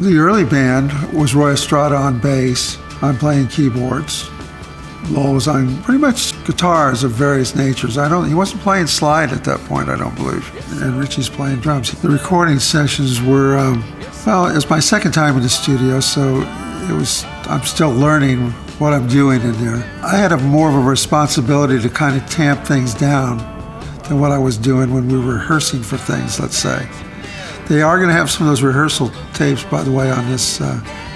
The early band was Roy Estrada on bass. I'm playing keyboards. Lowell was on pretty much guitars of various natures. He wasn't playing slide at that point, I don't believe. And Richie's playing drums. The recording sessions were, well, it was my second time in the studio, so I'm still learning what I'm doing in there. I had more of a responsibility to kind of tamp things down than what I was doing when we were rehearsing for things, let's say. They are going to have some of those rehearsal tapes, by the way, on this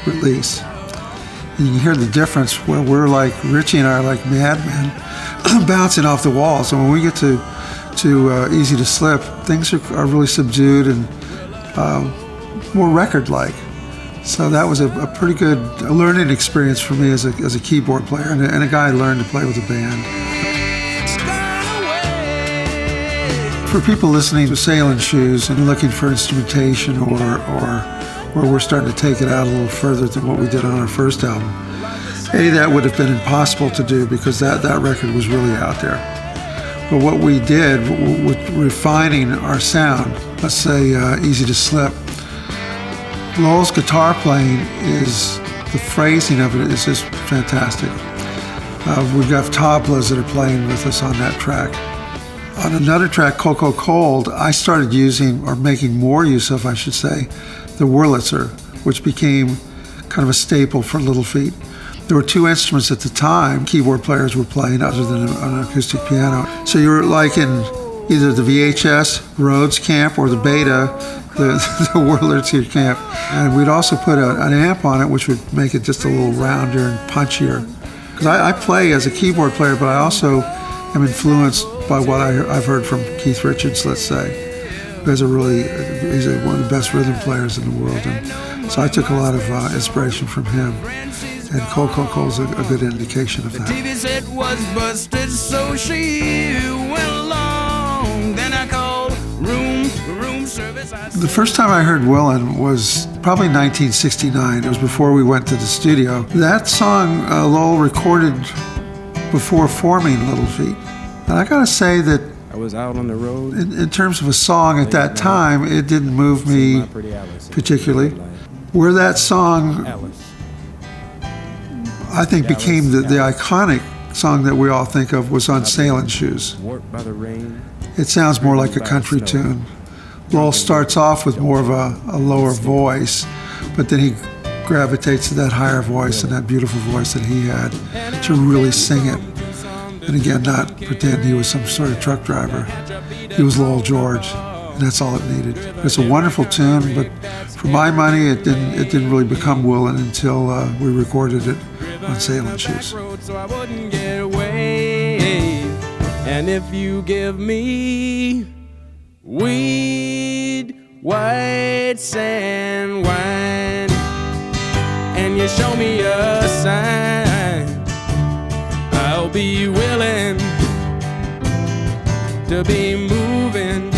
release. And you can hear the difference where Richie and I are like madmen bouncing off the walls. And when we get to Easy to Slip, things are really subdued and more record-like. So that was a pretty good learning experience for me as a keyboard player and a guy who learned to play with a band. For people listening to Sailin Shoes and looking for instrumentation or where we're starting to take it out a little further than what we did on our first album, that would have been impossible to do because that record was really out there. But what we did with refining our sound, let's say Easy to Slip, Lowell's guitar playing the phrasing of it is just fantastic. We've got tablas that are playing with us on that track. On another track, Coco Cold, I started using, or making more use of, I should say, the Wurlitzer, which became kind of a staple for Little Feat. There were two instruments at the time keyboard players were playing other than an acoustic piano. So you were like in either the VHS Rhodes camp or the Beta, the Wurlitzer camp. And we'd also put an amp on it, which would make it just a little rounder and punchier. Because I play as a keyboard player, but I also am influenced by what I've heard from Keith Richards, let's say. He's one of the best rhythm players in the world. And so I took a lot of inspiration from him. And Coco Cole's a good indication of that. The TV set was busted, so she went along. Then I called room service. The first time I heard Willin' was probably 1969. It was before we went to the studio. That song Lowell recorded before forming Little Feat. And I gotta say that I was out on the road. In terms of a song at that time, it didn't move me particularly. Where that song, I think, became the iconic song that we all think of was on Sailin Shoes. It sounds more like a country tune. Lowell starts off with more of a lower voice, but then he gravitates to that higher voice and that beautiful voice that he had to really sing it. And again, not pretend he was some sort of truck driver. He was Lowell George, and that's all it needed. It's a wonderful tune, but for my money, it didn't really become Willin' until we recorded it on Sailin Shoes. And if you give me weed, white sand wine, and you show me a sign, I'll be willing to be moving